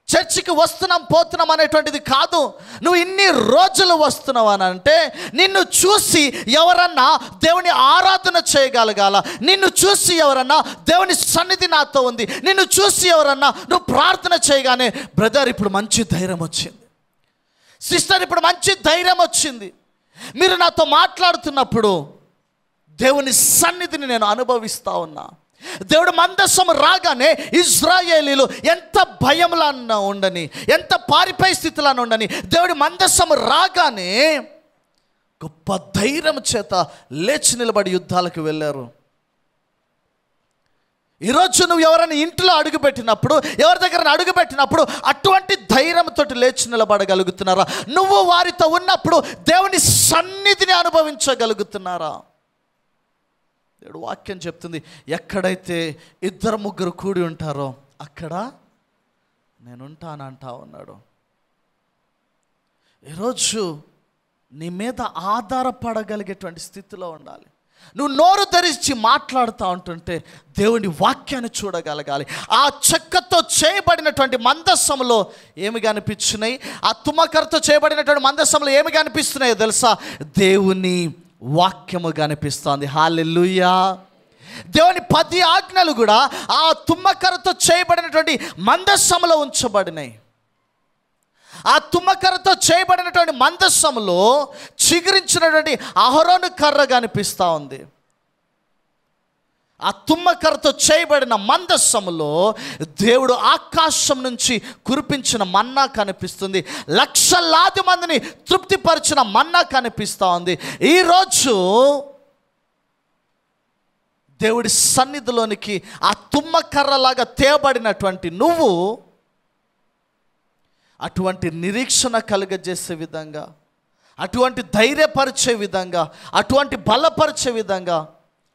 చర్చికి వస్తున్నాం పోతున్నాం అనేటువంటిది కాదు. నువ్వు ఇన్ని రోజులు వస్తున్నావు అని అంటే నిన్ను చూసి ఎవరన్నా దేవుని ఆరాధన చేయగలగాల, నిన్ను చూసి ఎవరన్నా దేవుని సన్నిధి నాతో ఉంది, నిన్ను చూసి ఎవరన్నా నువ్వు ప్రార్థన చేయగానే బ్రదర్ ఇప్పుడు మంచి ధైర్యం వచ్చింది, సిస్టర్ ఇప్పుడు మంచి ధైర్యం వచ్చింది, మీరు నాతో మాట్లాడుతున్నప్పుడు దేవుని సన్నిధిని నేను అనుభవిస్తూ ఉన్నా. దేవుడు మందసం రాగానే ఇజ్రాయేలీలు ఎంత భయంలో ఉండని, ఎంత పారిపోయే స్థితిలో ఉండని, దేవుడి మందసం రాగానే గొప్ప ధైర్యం చేత లేచి నిలబడి యుద్ధాలకు వెళ్ళారు. ఈరోజు నువ్వు ఎవరైనా ఇంట్లో అడుగుపెట్టినప్పుడు, ఎవరి దగ్గర అడుగుపెట్టినప్పుడు అటువంటి ధైర్యంతో లేచి నిలబడగలుగుతున్నారా? నువ్వు వారితో ఉన్నప్పుడు దేవుని సన్నిధిని అనుభవించగలుగుతున్నారా? దేవుడు వాక్యం చెప్తుంది, ఎక్కడైతే 2-3 కూడి ఉంటారో అక్కడ నేనుంటానంటా ఉన్నాడు. ఈరోజు నీ మీద ఆధారపడగలిగేటువంటి స్థితిలో ఉండాలి. నువ్వు నోరు ధరించి మాట్లాడుతూ ఉంటుంటే దేవుని వాక్యాన్ని చూడగలగాలి. ఆ చెక్కతో చేయబడినటువంటి మందస్సంలో ఏమి కనిపించినాయి? ఆ తుమ్మకరతో చేయబడినటువంటి మందస్సంలో ఏమి కనిపిస్తున్నాయో తెలుసా? దేవుని వాక్యము కనిపిస్తోంది. హల్లెలూయా. దేవుని 10 ఆజ్ఞలు కూడా ఆ తుమ్మకరతో చేయబడినటువంటి మందస్సంలో ఉంచబడినాయి. ఆ తుమ్మకరతో చేయబడినటువంటి మందస్సంలో చిగురించినటువంటి అహరోను కర్ర కనిపిస్తూ ఉంది. ఆ తుమ్మకరతో చేయబడిన మందస్సంలో దేవుడు ఆకాశం నుంచి కురిపించిన మన్నా కనిపిస్తుంది. లక్షలాది మందిని తృప్తిపరిచిన మన్నా కనిపిస్తూ ఉంది. ఈరోజు దేవుడి సన్నిధిలోనికి ఆ తుమ్మకర్రలాగా తేబడినటువంటి నువ్వు అటువంటి నిరీక్షణ కలుగజేసే విధంగా, అటువంటి ధైర్యపరిచే విధంగా, అటువంటి బలపరిచే విధంగా,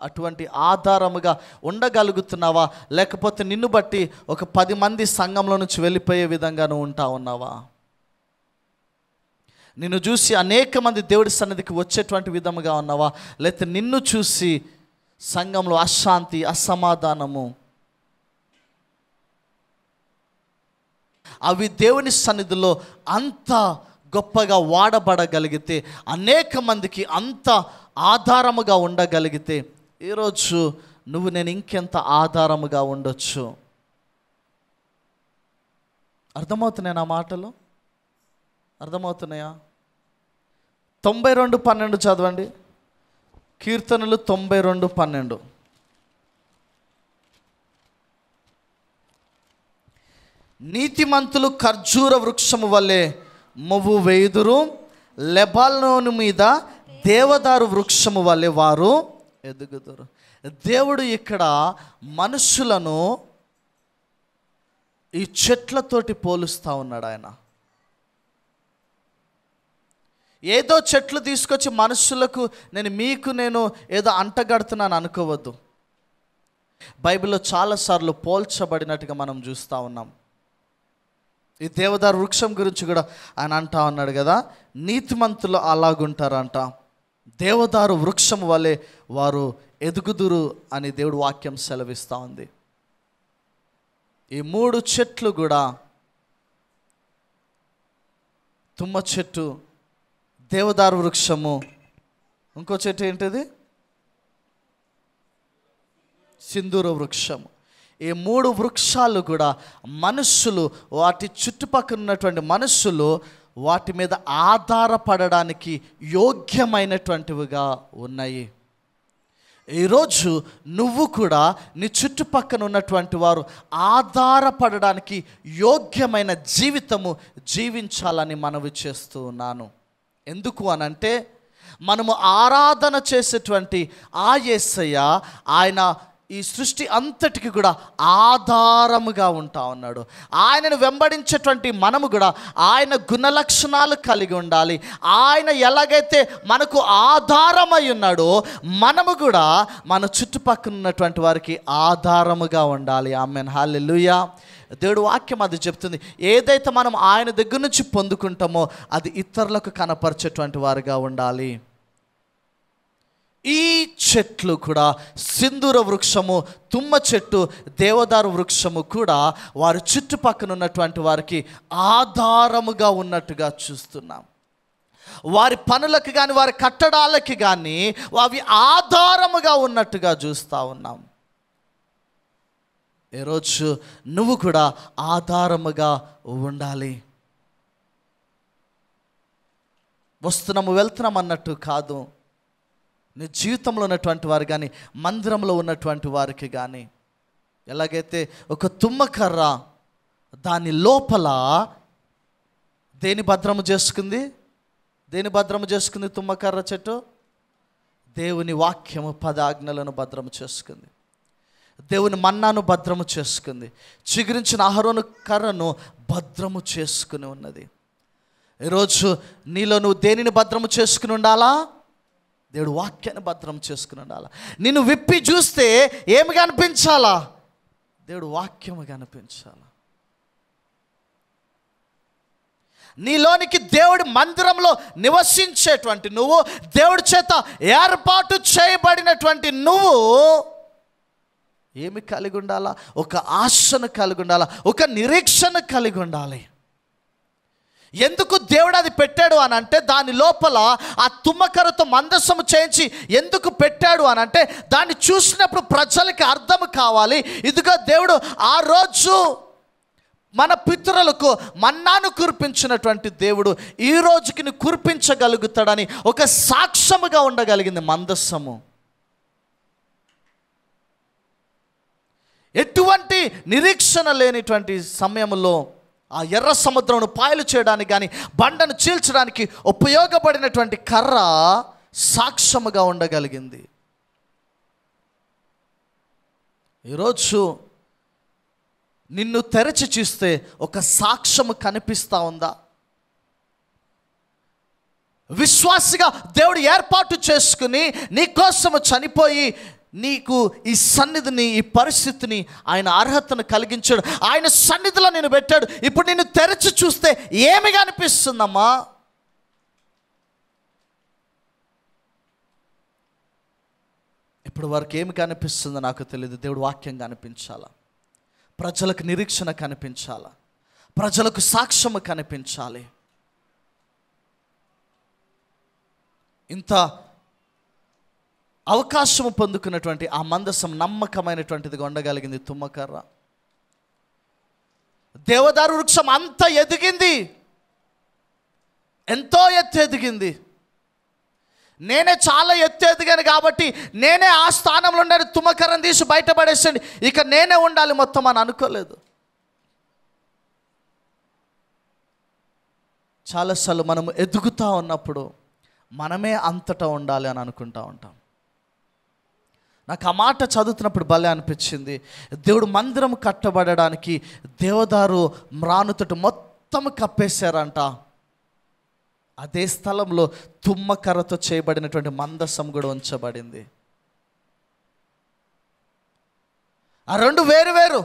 అటువంటి ఆధారముగా ఉండగలుగుతున్నావా? లేకపోతే నిన్ను బట్టి ఒక 10 మంది సంఘంలో నుంచి వెళ్ళిపోయే విధంగా నువ్వు ఉంటా ఉన్నావా? నిన్ను చూసి అనేక మంది దేవుడి సన్నిధికి వచ్చేటువంటి విధముగా ఉన్నావా? లేకపోతే నిన్ను చూసి సంఘంలో అశాంతి, అసమాధానము అవి దేవుని సన్నిధిలో అంత గొప్పగా వాడబడగలిగితే, అనేక మందికి అంత ఆధారముగా ఉండగలిగితే, ఈరోజు నువ్వు నేను ఇంకెంత ఆధారముగా ఉండొచ్చు. అర్థమవుతున్నాయి నా మాటలు? అర్థమవుతున్నాయా? 92:12 చదవండి. కీర్తనలు 92:12. నీతిమంతులు ఖర్జూర వృక్షము వలె మొవ్వు వేయుదురు, లెబానోను మీద దేవదారు వృక్షము వలె వారు ఎదుగుదురు. దేవుడు ఇక్కడ మనుషులను ఈ చెట్లతోటి పోలుస్తూ ఉన్నాడు. ఆయన ఏదో చెట్లు తీసుకొచ్చి మనుషులకు నేను ఏదో అంటగడుతున్నాను అనుకోవద్దు. బైబిల్లో చాలాసార్లు పోల్చబడినట్టుగా మనం చూస్తూ ఉన్నాం. ఈ దేవదారు వృక్షం గురించి కూడా ఆయన అంటా ఉన్నాడు కదా, నీతిమంతులు అలాగుంటారంట, దేవదారు వృక్షం వలె వారు ఎదుగుదురు అని దేవుడు వాక్యం సెలవిస్తూ ఉంది. ఈ 3 చెట్లు కూడా, తుమ్మ చెట్టు, దేవదారు వృక్షము, ఇంకో చెట్టు ఏంటిది? సింధూర వృక్షము. ఈ 3 వృక్షాలు కూడా మనుషులు, వాటి చుట్టుపక్కల ఉన్నటువంటి మనుషులు వాటి మీద ఆధారపడడానికి యోగ్యమైనటువంటివిగా ఉన్నాయి. ఈరోజు నువ్వు కూడా నీ చుట్టుపక్కల ఉన్నటువంటి వారు ఆధారపడడానికి యోగ్యమైన జీవితము జీవించాలని మనవి చేస్తూ ఉన్నాను. ఎందుకు అనంటే, మనము ఆరాధన చేసేటువంటి ఆ యేసయ్య ఆయన ఈ సృష్టి అంతటికి కూడా ఆధారముగా ఉంటా ఉన్నాడు. ఆయనను వెంబడించేటువంటి మనము కూడా ఆయన గుణలక్షణాలు కలిగి ఉండాలి. ఆయన ఎలాగైతే మనకు ఆధారమై ఉన్నాడో మనము కూడా మన చుట్టుపక్కల ఉన్నటువంటి వారికి ఆధారముగా ఉండాలి. ఆమేన్, హల్లెలూయా. దేవుడు వాక్యం అది చెప్తుంది. ఏదైతే మనం ఆయన దగ్గర నుంచి పొందుకుంటామో అది ఇతరులకు కనపరిచేటువంటి వారుగా ఉండాలి. ఈ చెట్లు కూడా, సింధూర వృక్షము, తుమ్మ చెట్టు, దేవదారు వృక్షము కూడా వారి చుట్టుపక్కల ఉన్నటువంటి వారికి ఆధారముగా ఉన్నట్టుగా చూస్తున్నాం. వారి పనులకు కానీ వారి కట్టడాలకి కానీ అవి ఆధారముగా ఉన్నట్టుగా చూస్తూ ఉన్నాం. ఈరోజు నువ్వు కూడా ఆధారముగా ఉండాలి. వస్తున్నాము వెళ్తున్నాం అన్నట్టు కాదు. నీ జీవితంలో ఉన్నటువంటి వారు కానీ, మందిరంలో ఉన్నటువంటి వారికి కానీ, ఎలాగైతే ఒక తుమ్మకర్ర దాని లోపల దేని భద్రము చేసుకుంది? దేని భద్రము చేసుకుంది తుమ్మకర్ర చెట్టు? దేవుని వాక్యము 10 ఆజ్ఞలను భద్రము చేసుకుంది. దేవుని మన్నాను భద్రము చేసుకుంది. చిగురించిన అహరోను కర్రను భద్రము చేసుకుని ఉన్నది. ఈరోజు నీలో నువ్వు దేనిని భద్రము చేసుకుని ఉండాలా? దేవుడు వాక్యాన్ని భద్రం చేసుకుని ఉండాలా. నిన్ను విప్పి చూస్తే ఏమి కనిపించాలా? దేవుడు వాక్యము కనిపించాలా. నీలోనికి దేవుడి మందిరంలో నివసించేటువంటి నువ్వు, దేవుడి చేత ఏర్పాటు చేయబడినటువంటి నువ్వు ఏమి కలిగి ఉండాలా? ఒక ఆశను కలిగి ఉండాలా, ఒక నిరీక్షణ కలిగి ఉండాలి. ఎందుకు దేవుడు అది పెట్టాడు అని అంటే, దాని లోపల ఆ తుమ్మకర్రతో మందసము చేయించి ఎందుకు పెట్టాడు అని అంటే, దాన్ని చూసినప్పుడు ప్రజలకి అర్థం కావాలి, ఇదిగో దేవుడు ఆ రోజు మన పితరులకు మన్నాను కురిపించినటువంటి దేవుడు ఈ రోజుకి కురిపించగలుగుతాడని ఒక సాక్ష్యముగా ఉండగలిగింది మందసము. ఎటువంటి నిరీక్షణ లేనిటువంటి సమయంలో ఆ ఎర్ర సముద్రమును పాయలు చేయడానికి కానీ, బండను చీల్చడానికి ఉపయోగపడినటువంటి కర్ర సాక్ష్యముగా ఉండగలిగింది. ఈరోజు నిన్ను తెరచి చూస్తే ఒక సాక్ష్యము కనిపిస్తూ ఉందా? విశ్వాసిగా దేవుడు ఏర్పాటు చేసుకుని నీ కోసము చనిపోయి నీకు ఈ సన్నిధిని, ఈ పరిస్థితిని ఆయన అర్హతను కలిగించాడు. ఆయన సన్నిధిలో నేను పెట్టాడు. ఇప్పుడు నిన్ను తెరచి చూస్తే ఏమి కనిపిస్తుందమ్మా? ఇప్పుడు వరకు ఏమి కనిపిస్తుందో నాకు తెలియదు. దేవుడు వాక్యం కనిపించాలా, ప్రజలకు నిరీక్షణ కనిపించాలా, ప్రజలకు సాక్ష్యము కనిపించాలి. ఇంత అవకాశము పొందుకున్నటువంటి ఆ మందసం నమ్మకమైనటువంటిదిగా ఉండగలిగింది తుమ్మకర్ర. దేవదారు వృక్షం అంత ఎదిగింది, ఎంతో ఎత్తు ఎదిగింది. నేనే చాలా ఎత్తు ఎదిగాను కాబట్టి నేనే ఆ స్థానంలో ఉండాలి, తుమ్మకర్రను తీసి బయటపడేసండి, ఇక నేనే ఉండాలి మొత్తం అని అనుకోలేదు. చాలాసార్లు మనము ఎదుగుతూ ఉన్నప్పుడు మనమే అంతటా ఉండాలి అని అనుకుంటూ ఉంటాం. నాకు ఆ మాట చదువుతున్నప్పుడు భలే అనిపించింది. దేవుడు మందిరం కట్టబడడానికి దేవదారు మ్రానుతోటి మొత్తం కప్పేశారంట. అదే స్థలంలో తుమ్మకర్రతో చేయబడినటువంటి మందసం కూడా ఉంచబడింది. ఆ రెండు వేరు వేరు.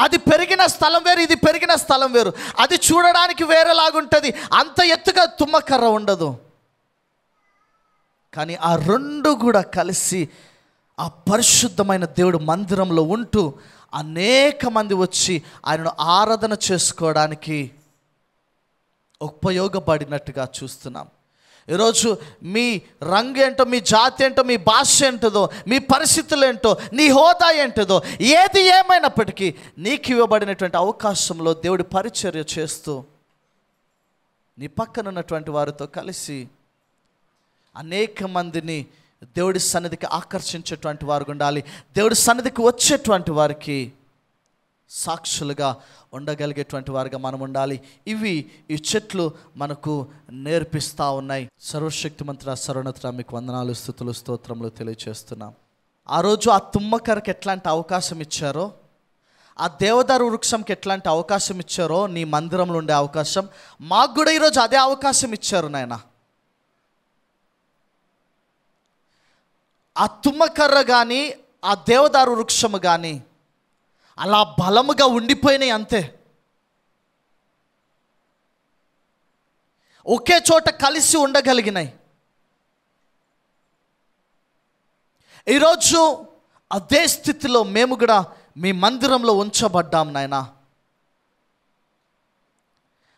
అది పెరిగిన స్థలం వేరు, ఇది పెరిగిన స్థలం వేరు. అది చూడడానికి వేరేలాగుంటుంది, అంత ఎత్తుగా తుమ్మకర్ర ఉండదు. కానీ ఆ రెండు కూడా కలిసి ఆ పరిశుద్ధమైన దేవుడు మందిరంలో ఉంటూ అనేక మంది వచ్చి ఆయనను ఆరాధన చేసుకోవడానికి ఉపయోగపడినట్టుగా చూస్తున్నాం. ఈరోజు మీ రంగు ఏంటో, మీ జాతి ఏంటో, మీ భాష ఏంటదో, మీ పరిస్థితులు ఏంటో, నీ హోదా ఏంటదో, ఏది ఏమైనప్పటికీ నీకు ఇవ్వబడినటువంటి అవకాశంలో దేవుడి పరిచర్య చేస్తూ నీ పక్కన ఉన్నటువంటి వారితో కలిసి అనేక మందిని దేవుడి సన్నిధికి ఆకర్షించేటువంటి వారు ఉండాలి. దేవుడి సన్నిధికి వచ్చేటువంటి వారికి సాక్షులుగా ఉండగలిగేటువంటి వారుగా మనం ఉండాలి. ఇవి ఈ చెట్లు మనకు నేర్పిస్తూ ఉన్నాయి. సర్వశక్తిమంతుడా, సర్వోన్నతుడా, మీకు వందనాలు, స్తుతులు, స్తోత్రములు తెలియజేస్తున్నాం. ఆ రోజు ఆ తుమ్మకర్రకి ఎట్లాంటి అవకాశం ఇచ్చారో, ఆ దేవదారు వృక్షంకి ఎట్లాంటి అవకాశం ఇచ్చారో, నీ మందిరంలో ఉండే అవకాశం మాకు కూడా ఈరోజు అదే అవకాశం ఇచ్చారు నాయన. ఆ తుమ్మకర్ర కానీ ఆ దేవదారు వృక్షము కానీ అలా బలముగా ఉండిపోయినాయి అంతే. ఒకే చోట కలిసి ఉండగలిగినాయి. ఈరోజు అదే స్థితిలో మేము కూడా మీ మందిరంలో ఉంచబడ్డాం నాయనా.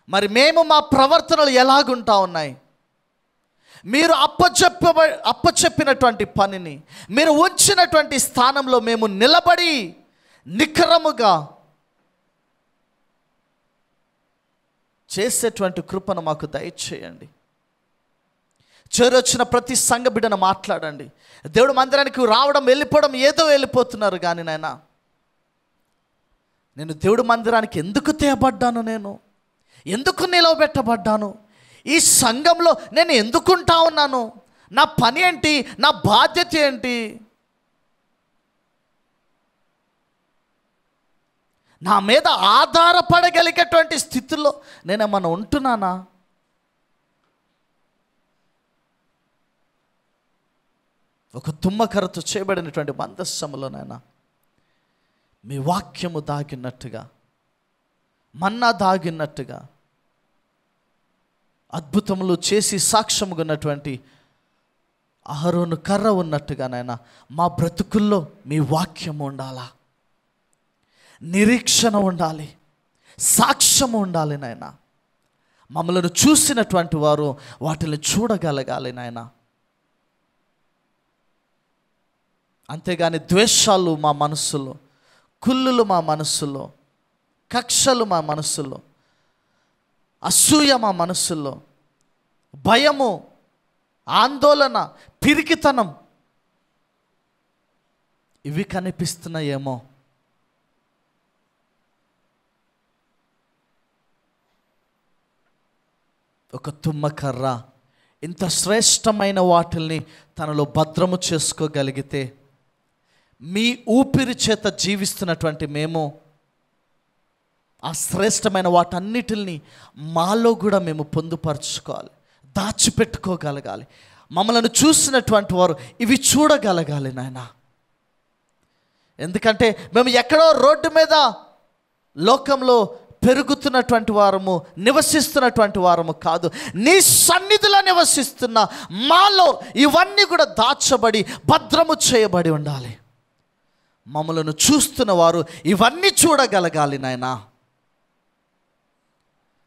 మరి మేము మా ప్రవర్తనలు ఎలాగుంటా ఉన్నాయి? మీరు అప్పచెప్పినటువంటి పనిని, మీరు ఉంచినటువంటి స్థానంలో మేము నిలబడి నికరముగా చేసేటువంటి కృపను మాకు దయచేయండి. చేరొచ్చిన ప్రతి సంఘ బిడ్డను మాట్లాడండి. దేవుడు మందిరానికి రావడం వెళ్ళిపోవడం ఏదో వెళ్ళిపోతున్నారు కానీ నాయనా, నేను దేవుడు మందిరానికి ఎందుకు తేబడ్డాను? నేను ఎందుకు నిలవబెట్టబడ్డాను? ఈ సంఘంలో నేను ఎందుకుంటా ఉన్నాను? నా పని ఏంటి? నా బాధ్యత ఏంటి? నా మీద ఆధారపడగలిగేటువంటి స్థితిలో నేనేమన్నా ఉంటున్నానా? ఒక తుమ్మకరతో చేయబడినటువంటి మందస్సములోనైనా మీ వాక్యము దాగినట్టుగా, మన్నా దాగినట్టుగా, అద్భుతములు చేసి సాక్ష్యముగా ఉన్నటువంటి అహరోను కర్ర ఉన్నట్టుగా నాయనా మా బ్రతుకుల్లో మీ వాక్యము ఉండాలా, నిరీక్షణ ఉండాలి, సాక్ష్యము ఉండాలి నాయనా. మమ్మల్ని చూసినటువంటి వారు వాటిని చూడగలగాలి నాయనా. అంతేగాని ద్వేషాలు మా మనస్సులో, కుళ్ళులు మా మనస్సులో, కక్షలు మా మనస్సులో, అసూయ మా మనస్సులో, భయము, ఆందోళన, పిరికితనం ఇవి కనిపిస్తున్నాయేమో. ఒక తుమ్మకర్ర ఇంత శ్రేష్టమైన వాటిల్ని తనలో భద్రము చేసుకోగలిగితే, మీ ఊపిరి చేత జీవిస్తున్నటువంటి మేము ఆ శ్రేష్టమైన వాటన్నిటిని మాలో కూడా మేము పొందుపరచుకోవాలి, దాచిపెట్టుకోగలగాలి. మమ్మల్ని చూసినటువంటి వారు ఇవి చూడగలగాలి నాయన. ఎందుకంటే మేము ఎక్కడో రోడ్డు మీద లోకంలో పెరుగుతున్నటువంటి వారము, నివసిస్తున్నటువంటి వారము కాదు. నీ సన్నిధిలో నివసిస్తున్న మాలో ఇవన్నీ కూడా దాచబడి భద్రము చేయబడి ఉండాలి. మమ్మలను చూస్తున్న వారు ఇవన్నీ చూడగలగాలి నాయనా.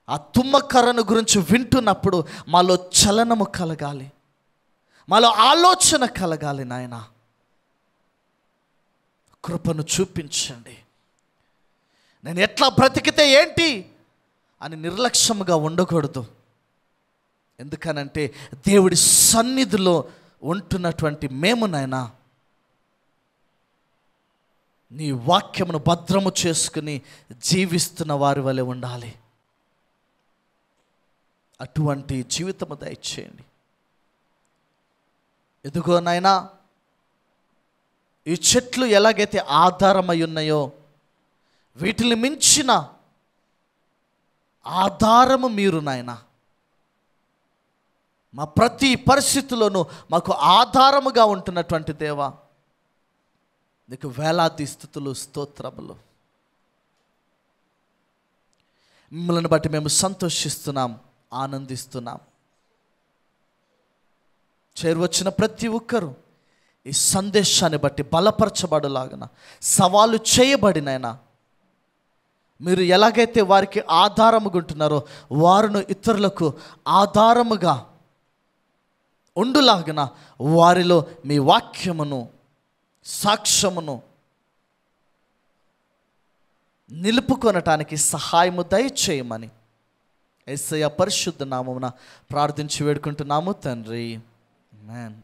ఆ తుమ్మకర్రను గురించి వింటున్నప్పుడు మాలో చలనము కలగాలి, మాలో ఆలోచన కలగాలి నాయనా. కృపను చూపించండి. నేను ఎట్లా బ్రతికితే ఏంటి అని నిర్లక్ష్యముగా ఉండకూడదు. ఎందుకనంటే దేవుడి సన్నిధిలో ఉంటున్నటువంటి మేము నాయనా నీ వాక్యమును భద్రము చేసుకుని జీవిస్తున్న వారి వలె ఉండాలి. అటువంటి జీవితము దయచేయండి. ఎదుగో నాయనా, ఈ చెట్లు ఎలాగైతే ఆధారమై ఉన్నాయో వీటిని మించిన ఆధారము మీరు నాయనా. మా ప్రతి పరిస్థితుల్లోనూ మాకు ఆధారముగా ఉంటున్నటువంటి దేవా, నీకు వేలాది స్తుతులు, స్తోత్రములు. మిమ్మల్ని బట్టి మేము సంతోషిస్తున్నాం, ఆనందిస్తున్నాం. చేరువచ్చిన ప్రతి ఒక్కరూ ఈ సందేశాన్ని బట్టి బలపరచబడులాగన, సవాలు చేయబడినైనా మీరు ఎలాగైతే వారికి ఆధారముగా ఉంటున్నారో వారును ఇతరులకు ఆధారముగా ఉండులాగన వారిలో మీ వాక్యమును, సాక్ష్యమును నిలుపుకొనటానికి సహాయము దయచేయమని యేసయ్య పరిశుద్ధ నామమున ప్రార్థించి వేడుకుంటున్నాము తండ్రి. ఆమేన్.